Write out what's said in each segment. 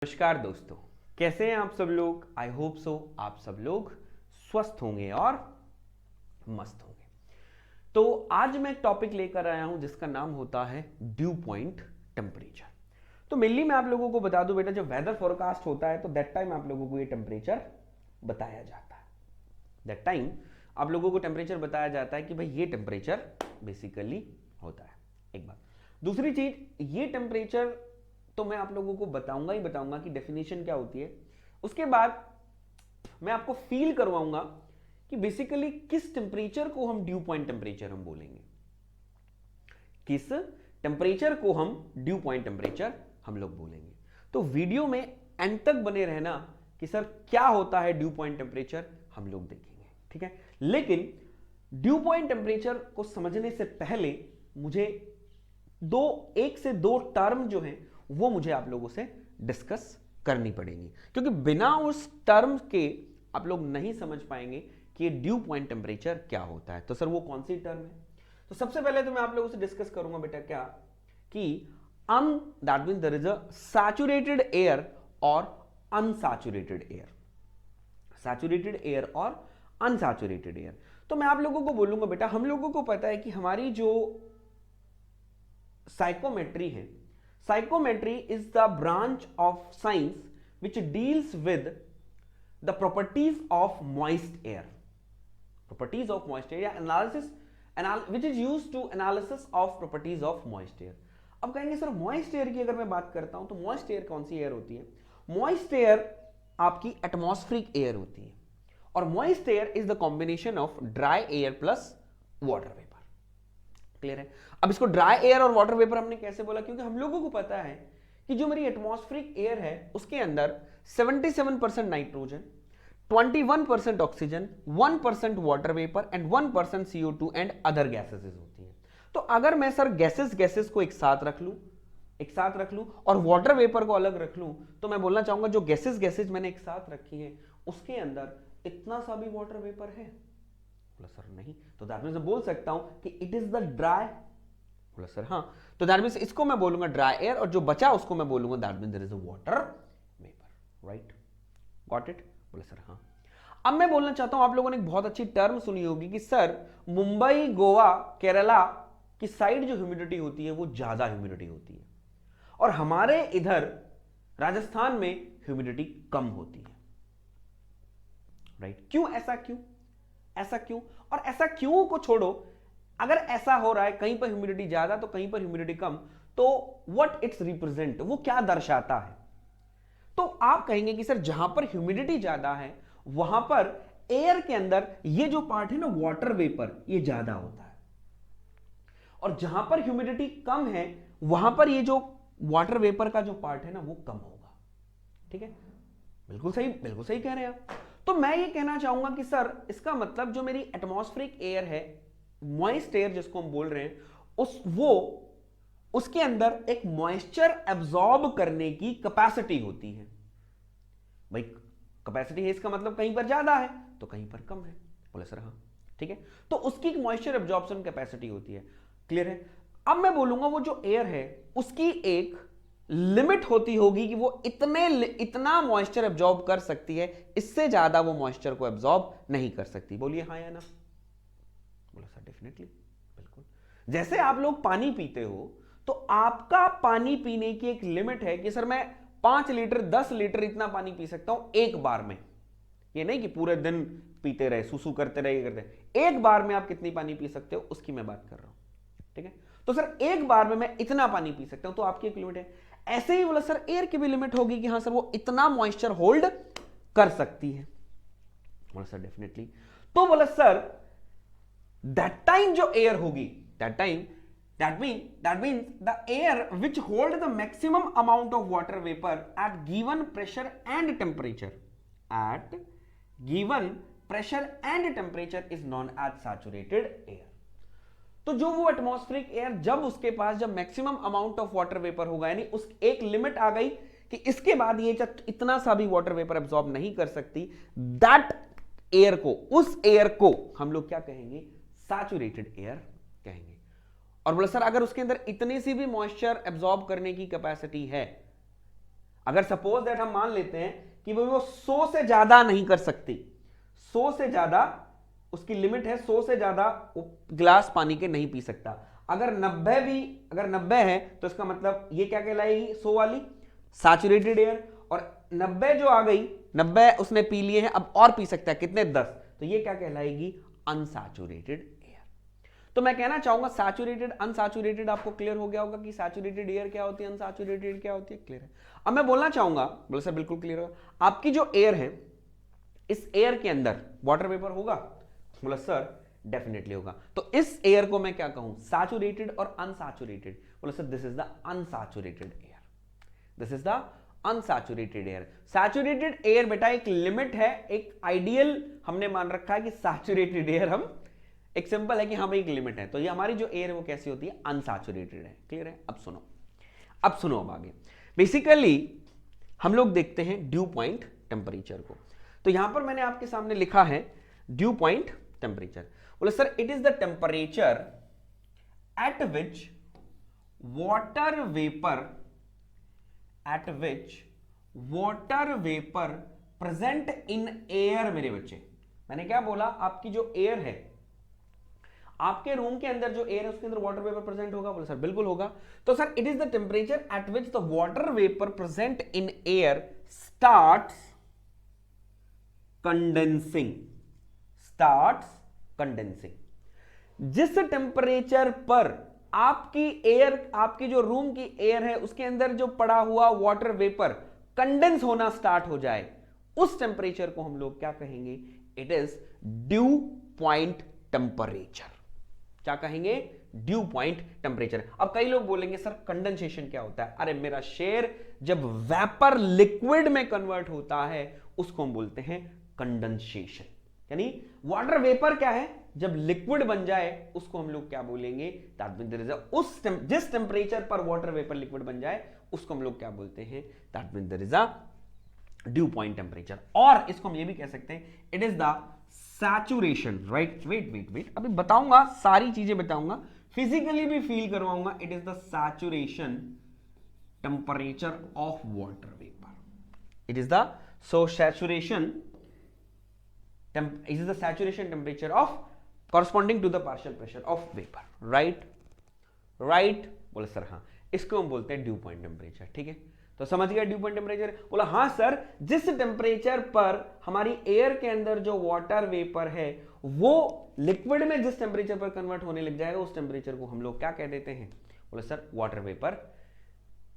नमस्कार दोस्तों, कैसे हैं आप सब लोग। आई होप सो आप सब लोग स्वस्थ होंगे और मस्त होंगे। तो आज मैं एक टॉपिक लेकर आया हूं जिसका नाम होता है ड्यू पॉइंट टेम्परेचर। तो मेनली मैं आप लोगों को बता दूं बेटा, जब वेदर फोरकास्ट होता है तो दैट टाइम आप लोगों को ये टेम्परेचर बताया जाता है। दैट टाइम आप लोगों को टेम्परेचर बताया जाता है कि भाई ये टेम्परेचर बेसिकली होता है। एक बात। दूसरी चीज, ये टेम्परेचर तो मैं आप लोगों को बताऊंगा ही बताऊंगा कि डेफिनेशन क्या होती है। उसके बाद मैं आपको फील करवाऊंगा कि बेसिकली किस टेम्परेचर को हम ड्यू पॉइंट टेम्परेचर हम बोलेंगे, किस टेम्परेचर को हम ड्यू पॉइंट टेम्परेचर हम लोग बोलेंगे। तो वीडियो में एंड तक बने रहना कि सर क्या होता है ड्यू पॉइंट टेम्परेचर, हम लोग देखेंगे, ठीक है। लेकिन ड्यू पॉइंट टेम्परेचर को समझने से पहले मुझे एक से दो टर्म जो है वो मुझे आप लोगों से डिस्कस करनी पड़ेगी, क्योंकि बिना उस टर्म के आप लोग नहीं समझ पाएंगे कि ड्यू पॉइंट टेम्परेचर क्या होता है। तो सर वो कौन सी टर्म है? तो सबसे पहले तो मैं आप लोगों से डिस्कस करूंगा बेटा क्या कि that mean there is a saturated air और अनसैचुरेटेड एयर, सैचुरेटेड एयर और अनसैचुरेटेड एयर। तो मैं आप लोगों को बोलूंगा बेटा, हम लोगों को पता है कि हमारी जो साइकोमेट्री है, psychometry is the branch of science which deals with the properties of moist air, properties of moist air, which is used to analysis of properties of moist air। अब कहेंगे सर moist air की अगर मैं बात करता हूं तो moist air कौन सी एयर होती है? moist air आपकी एटमॉस्फेरिक एयर होती है, और moist air is the combination of dry air plus water vapor। Clear है? अब इसको ड्राई एयर और वाटर वेपर हमने कैसे बोला, क्योंकि हम लोगों को पता है कि जो मेरी एटमॉस्फेरिक एयर है उसके अंदर 77% nitrogen, 21% oxygen, 1% water vapour and 1% CO2 and other gases होती है। तो अगर मैं सर गैसेस को एक साथ रख लूं और वाटर वेपर को अलग रख लूं, तो मैं बोलना चाहूंगा जो गैसेस मैंने एक साथ रखी है उसके अंदर इतना सा भी वाटर वेपर है? सर नहीं। तो दैट मींस मैं बोल सकता हूं कि इट इज द ड्राई। बोला सर हाँ। तो दैट मींस इसको मैं बोलूंगा ड्राई एयर और जो बचा उसको मैं बोलूंगा that means there is a water vapour. Right, got it? बोले सर हाँ। अब मैं बोलना चाहता हूं, आप लोगों ने एक बहुत अच्छी टर्म सुनी होगी कि सर मुंबई, गोवा, केरला की साइड जो ह्यूमिडिटी होती है वो ज्यादा ह्यूमिडिटी होती है, और हमारे इधर राजस्थान में ह्यूमिडिटी कम होती है। राइट, क्यों? ऐसा क्यों? और ऐसा क्यों को छोड़ो, अगर ऐसा हो रहा है कहीं पर ह्यूमिडिटी ज्यादा तो कहीं पर ह्यूमिडिटी कम, तो व्हाट इट्स रिप्रेजेंट, वो क्या दर्शाता है? तो आप कहेंगे कि सर जहां पर ह्यूमिडिटी ज्यादा है वहां पर एयर के अंदर ये जो पार्ट है ना वाटर वेपर, ये ज्यादा होता है, और जहां पर ह्यूमिडिटी कम है वहां पर ये जो वाटर वेपर का जो पार्ट है ना वो कम होगा। ठीक है, बिल्कुल सही कह रहे हैं आप। तो मैं ये कहना चाहूंगा कि सर इसका मतलब जो मेरी एटमॉस्फेरिक एयर है, मॉइस्ट एयर जिसको हम बोल रहे हैं, उसके अंदर एक मॉइस्चर एब्जॉर्ब करने की कैपेसिटी होती है। भाई कैपेसिटी है, इसका मतलब कहीं पर ज्यादा है तो कहीं पर कम है। बोले सर हाँ, ठीक है। तो उसकी एक मॉइस्चर एब्जॉर्प्शन कैपेसिटी होती है। क्लियर है? अब मैं बोलूंगा वो जो एयर है उसकी एक लिमिट होती होगी कि वो इतना मॉइस्चर एब्जॉर्ब कर सकती है, इससे ज्यादा वो मॉइस्चर को एब्जॉर्ब नहीं कर सकती। बोलिए हाँ या ना? बोला सर डेफिनेटली, बिल्कुल। जैसे आप लोग पानी पीते हो तो आपका पानी पीने की एक लिमिट है कि सर मैं 5 लीटर 10 लीटर इतना पानी पी सकता हूं एक बार में। ये नहीं कि पूरे दिन पीते रहे, सुसु करते रहे, एक बार में आप कितनी पानी पी सकते हो उसकी मैं बात कर रहा हूं। ठीक है, तो सर एक बार में मैं इतना पानी पी सकता हूं, तो आपकी एक लिमिट है। ऐसे ही बोला सर एयर की भी लिमिट होगी कि हाँ सर वो इतना मॉइस्चर होल्ड कर सकती है। बोला सर डेफिनेटली। तो बोला सर दैट टाइम जो एयर होगी, that means the air which hold the maximum amount of water vapor at given pressure and temperature is known as saturated air। तो जो वो एटमॉस्फेरिक एयर जब maximum amount of water vapour होगा, यानी उस एक लिमिट आ गई कि इसके बाद ये इतना सा भी वाटर वेपर एब्जॉर्ब नहीं कर सकती, उस एयर को हम लोग क्या कहेंगे? सैचुरेटेड एयर कहेंगे। और बोला सर अगर उसके अंदर इतनी सी भी मॉइस्चर एब्जॉर्ब करने की कैपेसिटी है, अगर सपोज दैट हम मान लेते हैं कि वो 100 से ज्यादा नहीं कर सकती, 100 से ज्यादा उसकी लिमिट है, 100 से ज्यादा गिलास पानी के नहीं पी सकता। अगर 90 है तो इसका मतलब ये क्या कहलाएगी, 100 वाली सैचुरेटेड एयर, और 90 जो आ गई, 90 उसने पी लिए हैं, अब और पी सकता है कितने, 10, तो ये क्या कहलाएगी, अनसैचुरेटेड एयर। तो मैं कहना चाहूंगा सैचुरेटेड अनसैचुरेटेड आपको क्लियर हो गया होगा कि सैचुरेटेड एयर क्या होती है, अनसैचुरेटेड क्या होती है, क्लियर है। अब मैं बोलना चाहूंगा, बोले सर बिल्कुल क्लियर होगा, आपकी जो एयर है, इस एयर के अंदर वाटर वेपर होगा, बोला सर डेफिनेटली होगा। तो इस एयर को मैं क्या कहूं, सैचुरेटेड और अनसैचुरेटेड, बोला sir this is the unsaturated air, this is the unsaturated air. Saturated air बेटा एक लिमिट है, एक आइडियल हमने मान रखा है कि सैचुरेटेड एयर हम, एक सिंपल है कि हमें एक लिमिट है, तो ये हमारी जो एयर है वो कैसी होती है, अनसैचुरेटेड है, क्लियर है। अब सुनो अब आगे बेसिकली हम लोग देखते हैं ड्यू पॉइंट टेम्परेचर को। तो यहां पर मैंने आपके सामने लिखा है ड्यू पॉइंट टेम्परेचर, बोले sir it is the temperature at which water vapour present in air. मेरे बच्चे मैंने क्या बोला, आपकी जो एयर है, आपके रूम के अंदर जो एयर है उसके अंदर वाटर वेपर प्रेजेंट होगा, बोले सर बिल्कुल होगा। तो sir it is the temperature at which the water vapour present in air starts condensing. जिस टेम्परेचर पर आपकी एयर, आपकी जो रूम की एयर है उसके अंदर जो पड़ा हुआ वाटर वेपर कंडेंस होना स्टार्ट हो जाए, उस टेम्परेचर को हम लोग क्या कहेंगे, it is due point temperature. क्या कहेंगे, ड्यू पॉइंट टेम्परेचर। अब कई लोग बोलेंगे सर कंडेंसेशन क्या होता है, अरे मेरा शेर, जब वेपर लिक्विड में कन्वर्ट होता है उसको हम बोलते हैं कंडेंसेशन। यानी वाटर वेपर क्या है, जब लिक्विड बन जाए उसको हम लोग क्या बोलेंगे, दैट मींस देयर इज उस जिस टेम्परेचर पर वाटर वेपर लिक्विड बन जाए उसको हम लोग क्या बोलते हैं, that means there is a dew point temperature. और इसको हम ये भी कह सकते हैं, it is the saturation, right. Wait अभी बताऊंगा, सारी चीजें बताऊंगा, फिजिकली भी फील करवाऊंगा। It is the saturation temperature of water vapour. It is the saturation temperature of corresponding to the partial pressure of vapor, right? बोले सर हाँ, इसको हम बोलते हैं ड्यू पॉइंट टेम्परेचर, ठीक है। तो समझ गया ड्यू पॉइंट टेम्परेचर, बोला हाँ सर, जिस टेम्परेचर पर हमारी एयर के अंदर जो वाटर वेपर है वो लिक्विड में जिस टेम्परेचर पर कन्वर्ट होने लग जाएगा उस टेम्परेचर को हम लोग क्या कह देते हैं, बोले सर वाटर वेपर,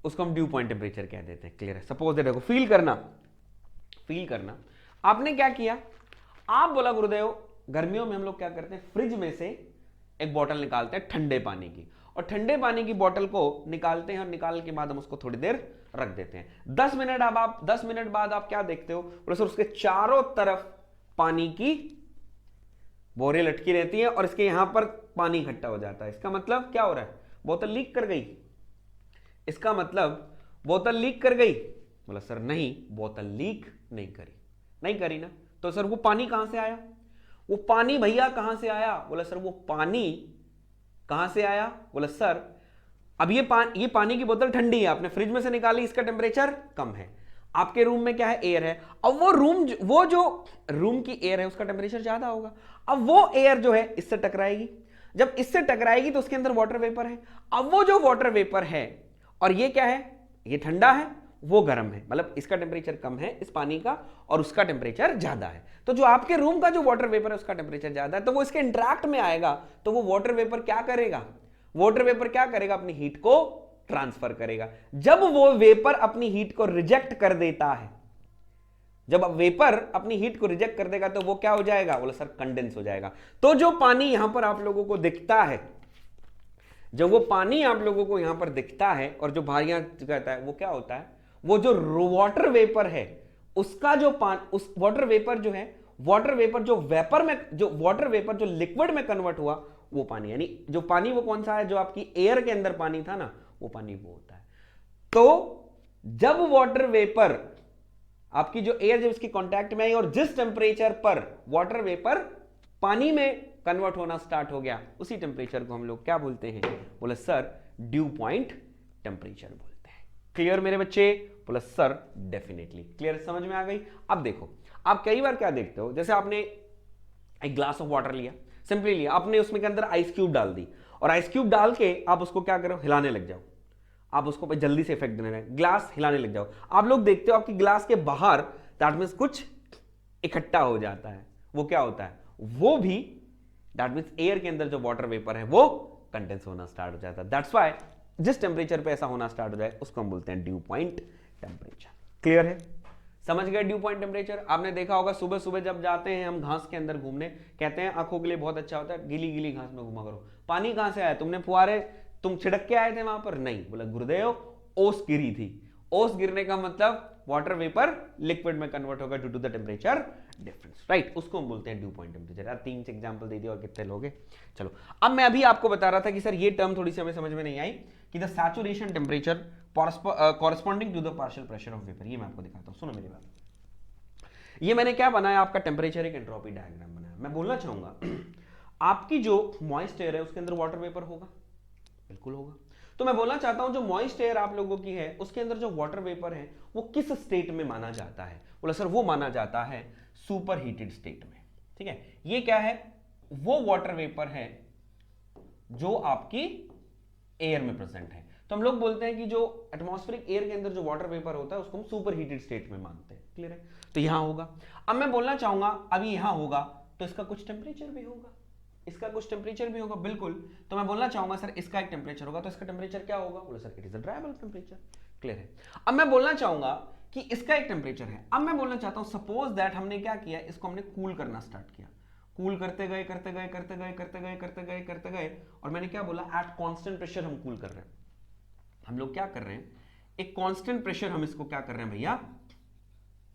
उसको हम ड्यू पॉइंट टेम्परेचर कह देते हैं, क्लियर है। सपोज देखो, फील करना, आपने क्या किया, आप बोला गुरुदेव गर्मियों में हम लोग क्या करते हैं, फ्रिज में से एक बोतल निकालते हैं ठंडे पानी की, और ठंडे पानी की बोतल को निकालते हैं और निकालने के बाद हम उसको थोड़ी देर रख देते हैं। 10 मिनट बाद आप क्या देखते हो, बोले सर उसके चारों तरफ पानी की बोरे लटकी रहती है और इसके यहां पर पानी इकट्ठा हो जाता है। इसका मतलब क्या हो रहा है, बोतल लीक कर गई। इसका मतलब बोतल लीक कर गई, बोला सर नहीं, बोतल लीक नहीं करी ना। तो सर वो पानी कहां से आया, वो पानी भैया कहां से आया, बोला सर वो पानी कहां से आया, बोला सर अब ये पानी की बोतल ठंडी है, आपने फ्रिज में से निकाली, इसका टेम्परेचर कम है, आपके रूम में क्या है, एयर है। अब वो जो रूम की एयर है उसका टेम्परेचर ज्यादा होगा। अब वो एयर जो है इससे टकराएगी, जब इससे टकराएगी तो उसके अंदर वाटर वेपर है। अब वो जो वाटर वेपर है, और ये क्या है, ये ठंडा है, वो गर्म है, मतलब इसका टेम्परेचर कम है इस पानी का और उसका टेम्परेचर ज्यादा है। तो जो आपके रूम का जो वाटर वेपर है उसका टेम्परेचर ज्यादा है, तो वो इसके इंटरैक्ट में आएगा, तो वो वाटर वेपर क्या करेगा, अपनी हीट को ट्रांसफर करेगा। जब वो वेपर अपनी हीट को रिजेक्ट कर देता है, जब वेपर अपनी हीट को रिजेक्ट कर देगा तो वो क्या हो जाएगा, बोला सर कंडेंस हो जाएगा। तो जो पानी यहां पर आप लोगों को दिखता है, जब वो पानी आप लोगों को यहां पर दिखता है और जो भारियां कहता है, वो क्या होता है, वो जो वाटर वेपर है उसका जो उस वाटर वेपर जो है, वाटर वेपर जो वेपर में, जो वाटर वेपर जो लिक्विड में कन्वर्ट हुआ वो पानी, यानी जो पानी वो कौन सा है, जो आपकी एयर के अंदर पानी था ना, वो पानी वो होता है। तो जब वाटर वेपर, आपकी जो एयर जब इसकी कांटेक्ट में आई और जिस टेम्परेचर पर वाटर वेपर पानी में कन्वर्ट होना स्टार्ट हो गया, उसी टेम्परेचर को हम लोग क्या बोलते हैं, बोले सर ड्यू पॉइंट टेम्परेचर बोलते हैं। क्लियर मेरे बच्चे, बोला सर डेफिनेटली। क्लियर, समझ में आ गई। अब देखो, आप कई बार क्या देखते हो, जैसे आपने एक ग्लास ऑफ वाटर लिया, सिंपली लिया, आपने उसमें के अंदर आइस क्यूब डाल दी, और आइस क्यूब डाल के आप उसको क्या करो, हिलाने लग जाओ, आप उसको जल्दी से इफेक्ट देने लगे, ग्लास हिलाने लग जाओ, आप लोग देखते हो आपकी ग्लास के बाहर दैट मीन्स कुछ इकट्ठा हो जाता है। वो क्या होता है, वो भी दैट मीन्स एयर के अंदर जो वाटर वेपर है वो कंडेंस होना स्टार्ट हो जाता है। दैट्स व्हाई जिस टेम्परेचर पे ऐसा होना स्टार्ट हो जाए उसको हम बोलते हैं ड्यू पॉइंट टेम्परेचर। क्लियर है, समझ गए ड्यू पॉइंट टेम्परेचर। आपने देखा होगा सुबह सुबह जब जाते हैं हम घास के अंदर घूमने, कहते हैं आंखों के लिए बहुत अच्छा होता है, गीली गीली घास में घूमा करो। पानी कहां से आया, तुमने फुहारे तुम छिड़क के आए थे वहां पर? नहीं, बोला गुरुदेव ओस गिरी थी। ओस गिरने का मतलब वाटर वेपर लिक्विड में कन्वर्ट होगा due to the temperature difference, right, उसको हम बोलते हैं ड्यू पॉइंट टेम्परेचर। यार 3 एग्जांपल दे दिया और कितने लोगे। चलो, अब मैं अभी आपको बता रहा था कि सर ये टर्म थोड़ी सी हमें समझ में नहीं आई कि the saturation temperature corresponding to the partial pressure of vapour. ये मैं आपको दिखाता हूं, सुनो मेरी बात। ये मैंने क्या बनाया, आपका टेम्परेचर एक एंट्रोपी डायग्राम बनाया। मैं बोलना चाहूंगा आपकी जो मॉइस्ट एयर है उसके अंदर वाटर वेपर होगा, बिल्कुल होगा। तो मैं बोलना चाहता हूं जो मॉइस्ट एयर आप लोगों की है उसके अंदर जो वाटर वेपर है वो किस स्टेट में माना जाता है? बोला सर वो माना जाता है सुपर हीटेड स्टेट में। ठीक है, ये क्या है, वो वाटर वेपर है जो आपकी एयर में प्रेजेंट है। तो हम लोग बोलते हैं कि जो एटमॉस्फेरिक एयर के अंदर जो वाटर वेपर होता है उसको हम सुपर हीटेड स्टेट में मानते हैं। क्लियर है, तो यहां होगा। अब मैं बोलना चाहूंगा अभी यहां होगा तो इसका कुछ टेम्परेचर भी होगा, इसका कुछ टेम्परेचर भी होगा, बिल्कुल। तो मैं बोलना चाहूंगा सर इसका एक टेम्परेचर होगा, तो इसका टेम्परेचर क्या होगा? बोले sir it is a dry bulb temperature. Clear है। अब मैं बोलना चाहूंगा कि इसका एक टेम्परेचर है। अब मैं बोलना चाहता हूं सपोज दैट हमने क्या किया, इसको हमने कूल करना स्टार्ट किया, कूल करते गए करते गए करते गए करते गए करते गए करते गए, और मैंने क्या बोला, एट कांस्टेंट प्रेशर हम कूल कर रहे हैं। हम लोग क्या कर रहे हैं, एक कांस्टेंट प्रेशर हम इसको क्या कर रहे हैं भैया,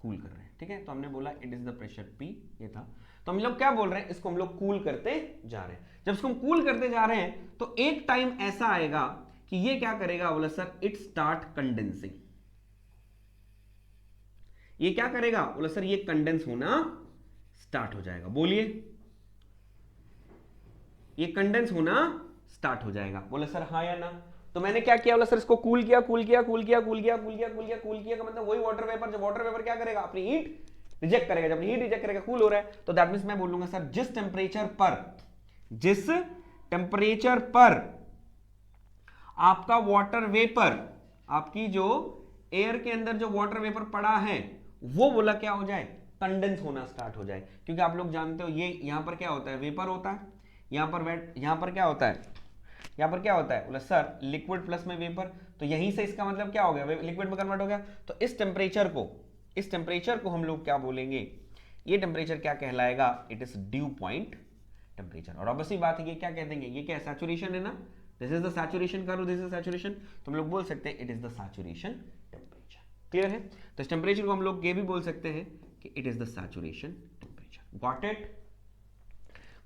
कूल कर रहे हैं। ठीक है, तो हमने बोला it is the pressure P, ये था। तो हम लोग क्या बोल रहे हैं, इसको हम लोग कूल करते जा रहे हैं। जब इसको हम कूल करते जा रहे हैं तो एक टाइम ऐसा आएगा कि ये क्या करेगा, बोला सर इट स्टार्ट कंडेंसिंग। ये क्या करेगा, बोला सर ये कंडेंस होना स्टार्ट हो जाएगा। बोलिए, ये कंडेंस होना स्टार्ट हो जाएगा। बोला सर हाँ या ना? तो मैंने क्या किया, बोला सर इसको कूल किया कूल किया कूल किया कूल किया कूल किया कूल किया कूल किया का मतलब वही वाटर वेपर। जब वाटर वेपर क्या करेगा, अपनी हीट रिजेक्ट करेगा। जब हीट रिजेक्ट करेगा, कूल हो रहा है, तो दैट मींस मैं बोलूंगा सर जिस टेम्परेचर पर आपका वाटर वेपर, आपकी जो एयर के अंदर जो वाटर वेपर पड़ा है वो बोला क्या हो जाए, कंडेंस होना स्टार्ट हो जाए। क्योंकि आप लोग जानते हो ये यहां पर क्या होता है, वेपर होता है, यहां पर क्या होता है, यहां पर क्या होता है, बोला सर लिक्विड प्लस में वेपर। तो यहीं से इसका मतलब क्या हो गया, लिक्विड में कन्वर्ट हो गया। तो इस टेम्परेचर को हम लोग क्या बोलेंगे, ये टेम्परेचर क्या कहलाएगा, it is due point temperature. और ऑब्वियसली बात है ये क्या कह देंगे, ये क्या सैचुरेशन है ना, this is the saturation curve, this is saturation. तो हम लोग बोल सकते हैं it is the saturation temperature. Clear है, तो इस टेम्परेचर को हम लोग ये भी बोल सकते हैं कि it is the saturation temperature.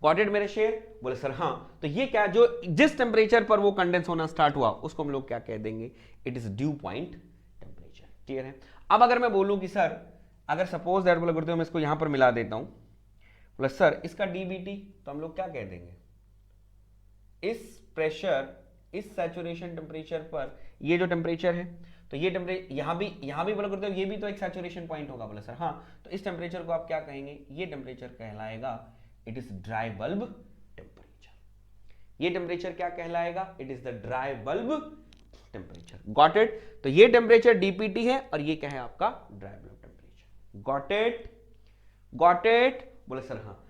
Got it मेरे शेर? बोले सर हाँ। तो ये क्या, जो जिस टेम्परेचर पर वो कंडेंस होना स्टार्ट हुआ उसको हम लोग क्या कह देंगे, it is due point temperature. Clear है। अब अगर मैं बोलूं कि सर अगर सपोज दैट, बोले गुरुदेव मैं इसको यहां पर मिला देता हूं, बोले सर इसका डीबीटी, तो हम लोग क्या कह देंगे, इस प्रेशर, इस सैचुरेशन टेम्परेचर पर ये जो टेम्परेचर है, तो ये टेम्परेचर यहां भी बोला गुरुदेव ये भी तो एक सैचुरेशन पॉइंट होगा। बोले सर हाँ। तो इस टेम्परेचर को आप क्या कहेंगे, ये टेम्परेचर कहलाएगा it is dry bulb temperature. ये टेम्परेचर क्या कहलाएगा, it is the dry bulb temperature. Got it. तो ये टेम्परेचर डीपीटी है और ये क्या है आपका dry bulb temperature. Got it, बोले सर हाँ।